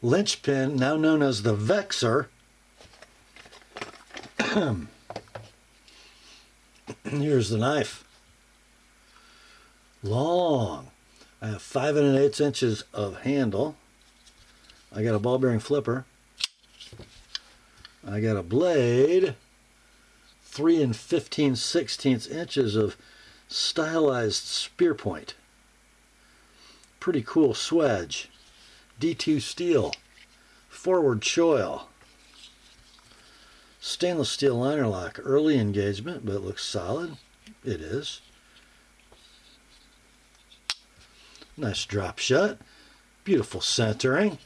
linchpin, now known as the Vexor. Here's the knife. Long. I have 5 1/8 inches of handle. I got a ball bearing flipper. I got a blade. 3 15/16 inches of stylized spear point. Pretty cool swedge. D2 steel. Forward choil. Stainless steel liner lock. Early engagement, but it looks solid. It is. Nice drop shut. Beautiful centering.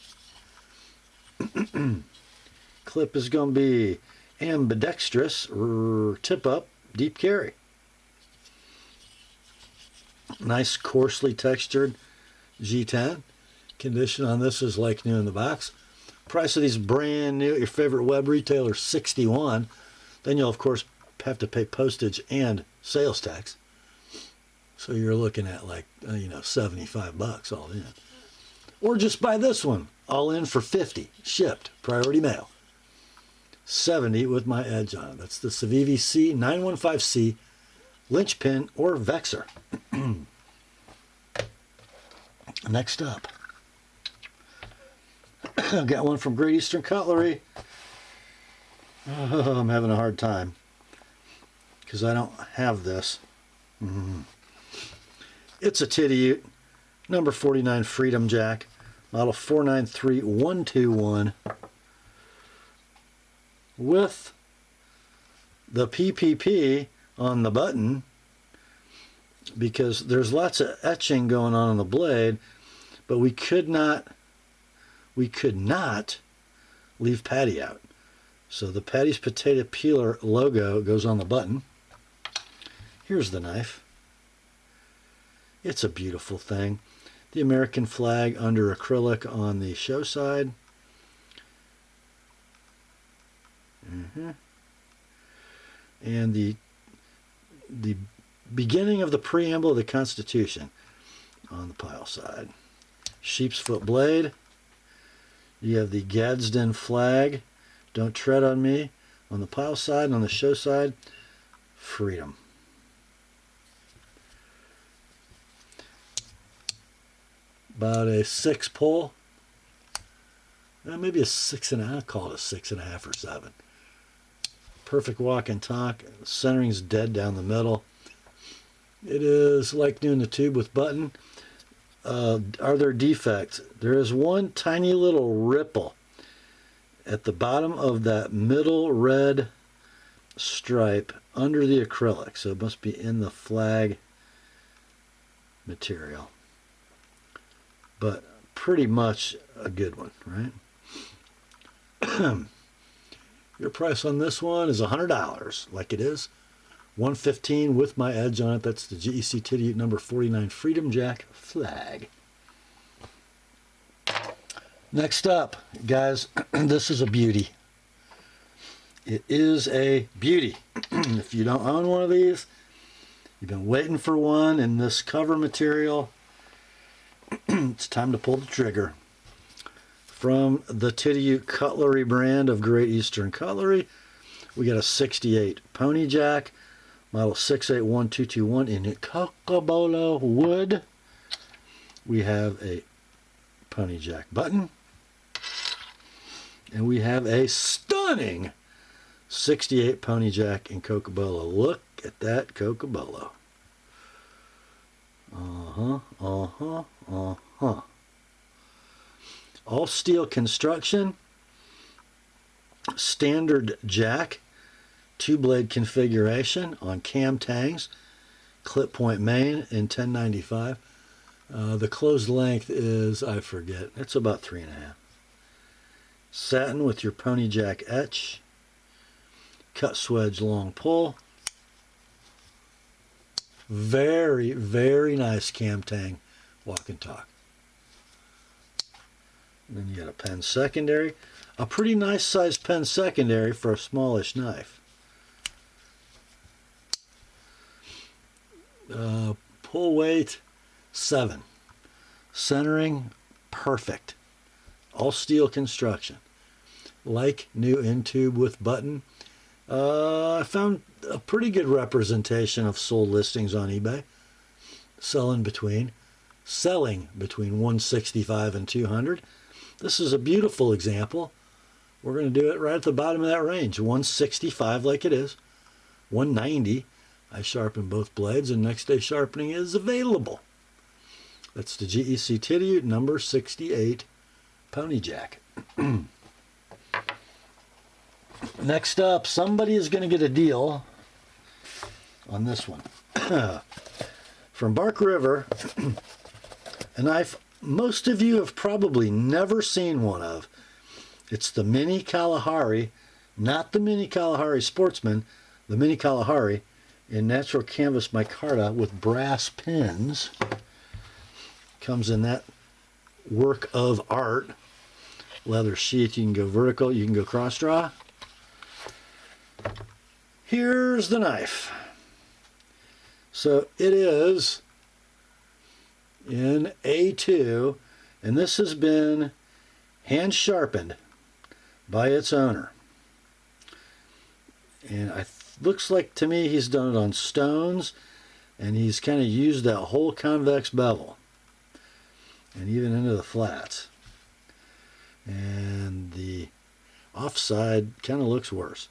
Clip is going to be ambidextrous, tip up, deep carry. Nice coarsely textured G10. Condition on this is like new in the box. Price of these brand new at your favorite web retailer, $61. Then you'll of course have to pay postage and sales tax. So you're looking at like $75 all in. Or just buy this one all in for $50, shipped, priority mail. $70 with my edge on it. That's the Civivi C915C linchpin or Vexor. Next up, I've got one from Great Eastern Cutlery. Oh, I'm having a hard time because I don't have this. It's a Titty number 49 Freedom Jack, model 493121, with the PPP on the button, because there's lots of etching going on the blade, but we could not leave Patty out. So the Patty's Potato Peeler logo goes on the button. Here's the knife. It's a beautiful thing. The American flag under acrylic on the show side. And the beginning of the preamble of the Constitution on the pile side. Sheep's foot blade. You have the Gadsden flag, don't tread on me, on the pile side, and on the show side, freedom. About a 6 pull, maybe a 6.5, I'll call it a 6.5 or 7. Perfect walk and talk, centering's dead down the middle. It is like new in the tube with button. Are there defects? There is one tiny little ripple at the bottom of that middle red stripe under the acrylic, so it must be in the flag material, but pretty much a good one, right? Your price on this one is $100, like it is. $115 with my edge on it. That's the GEC Titty number 49 Freedom Jack flag. Next up, guys, this is a beauty. It is a beauty. If you don't own one of these, you've been waiting for one in this cover material, it's time to pull the trigger. From the Titty Cutlery brand of Great Eastern Cutlery, we got a 68 Pony Jack, model 681221 in Cocobolo wood. We have a Pony Jack button. And we have a stunning 68 Pony Jack in Cocobolo. Look at that Cocobolo. All steel construction. Standard jack. 2-blade configuration on cam tangs. Clip point main in 1095. The closed length is, I forget, it's about 3.5. Satin with your pony jack etch. Cut swedge long pull. Very, very nice cam tang walk and talk. And then you got a pen secondary. A pretty nice sized pen secondary for a smallish knife. Pull weight 7. Centering perfect. All steel construction. Like new in tube with button. I found a pretty good representation of sold listings on eBay. Selling between 165 and 200. This is a beautiful example. We're going to do it right at the bottom of that range. 165 like it is. 190. I sharpen both blades, and next day sharpening is available. That's the GEC Titty number 68 Pony Jack. Next up, somebody is going to get a deal on this one. From Bark River, a knife most of you have probably never seen one of. It's the Mini Kalahari, not the Mini Kalahari Sportsman, the Mini Kalahari in natural canvas micarta with brass pins. Comes in that work of art. Leather sheath, you can go vertical, you can go cross draw. Here's the knife. So it is in A2, and this has been hand sharpened by its owner. And looks like to me he's done it on stones, and he's kind of used that whole convex bevel and even into the flats. And the offside kind of looks worse.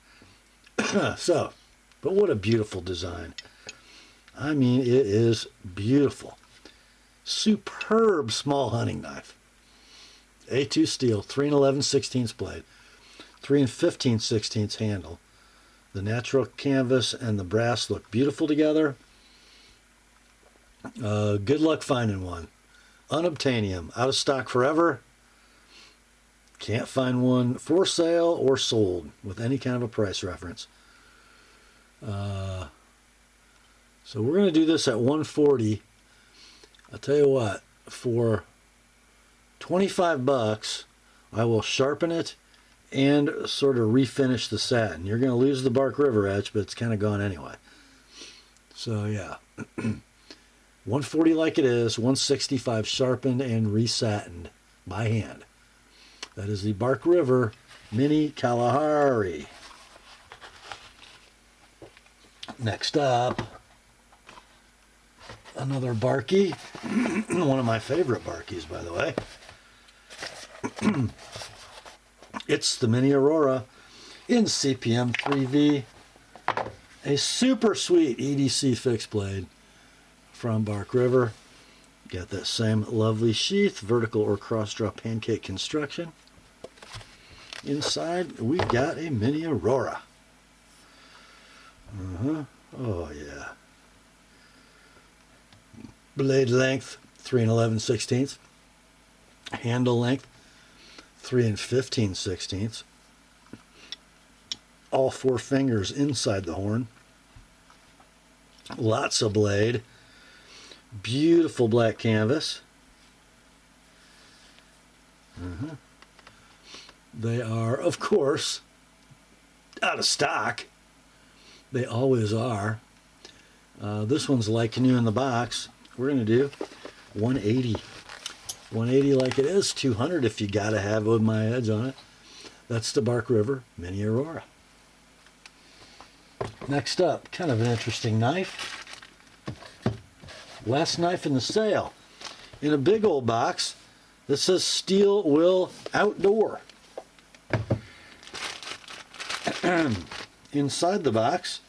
So, but what a beautiful design. I mean, it is beautiful. Superb small hunting knife. A2 steel, 3 11/16 blade, 3 15/16 handle. The natural canvas and the brass look beautiful together. Good luck finding one. Unobtainium, out of stock forever. Can't find one for sale or sold with any kind of a price reference. So we're going to do this at 140. I'll tell you what, for 25 bucks, I will sharpen it and sort of refinish the satin. You're going to lose the Bark River etch, but it's kind of gone anyway. So yeah, 140 like it is, 165 sharpened and resatined by hand. That is the Bark River Mini Kalahari. Next up, another Barky. One of my favorite Barkies, by the way. It's the Mini Aurora in CPM 3V. A super sweet EDC fixed blade from Bark River. Got that same lovely sheath, vertical or cross draw pancake construction. Inside, we got a Mini Aurora. Oh, yeah. Blade length, 3 11/16. Handle length, 3 15/16. All 4 fingers inside the horn. Lots of blade. Beautiful black canvas. They are, of course, out of stock. They always are. This one's like new in the box. We're going to do 180. 180 like it is, 200 if you got to have with my edge on it. That's the Bark River Mini Aurora. Next up, kind of an interesting knife. Last knife in the sale. In a big old box that says Steel Will Outdoor. Inside the box,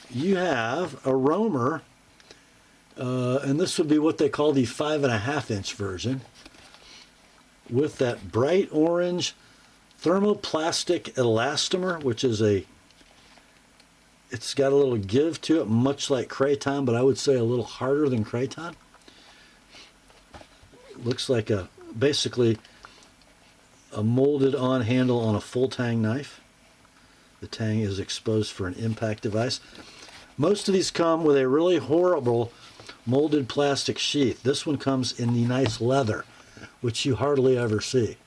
you have a Roamer, and this would be what they call the 5.5-inch version, with that bright orange thermoplastic elastomer, which is it's got a little give to it, much like Craton, but I would say a little harder than Craton. looks like basically a molded on handle on a full tang knife. The tang is exposed for an impact device. Most of these come with a really horrible molded plastic sheath. This one comes in the nice leather, which you hardly ever see.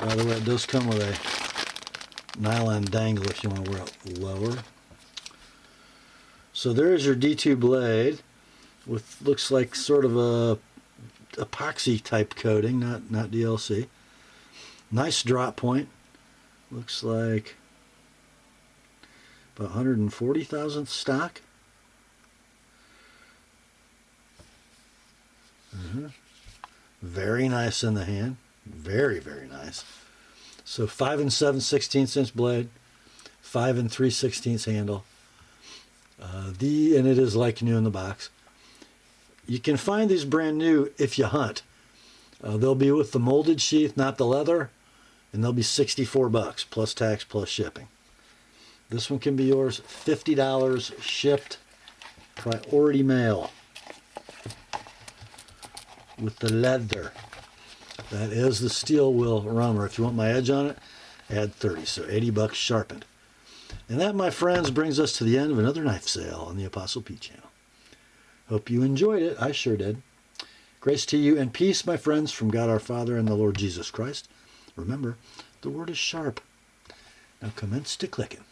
By the way, it does come with a nylon dangle if you want to wear it lower. So there's your D2 blade with looks like sort of a epoxy type coating, not DLC. Nice drop point. Looks like about 140 thousandth stock. Very nice in the hand. Very, very nice. So 5 7/16 inch blade, 5 3/16 handle. And it is like new in the box. You can find these brand new if you hunt. They'll be with the molded sheath, not the leather, and they'll be $64 plus tax plus shipping. This one can be yours, $50 shipped, priority mail with the leather. That is the steel wheel roamer. If you want my edge on it, add 30, so $80 sharpened. And that, my friends, brings us to the end of another knife sale on the Apostle P channel. Hope you enjoyed it. I sure did. Grace to you and peace, my friends, from God our Father and the Lord Jesus Christ. Remember, the word is sharp. Now commence to clicking.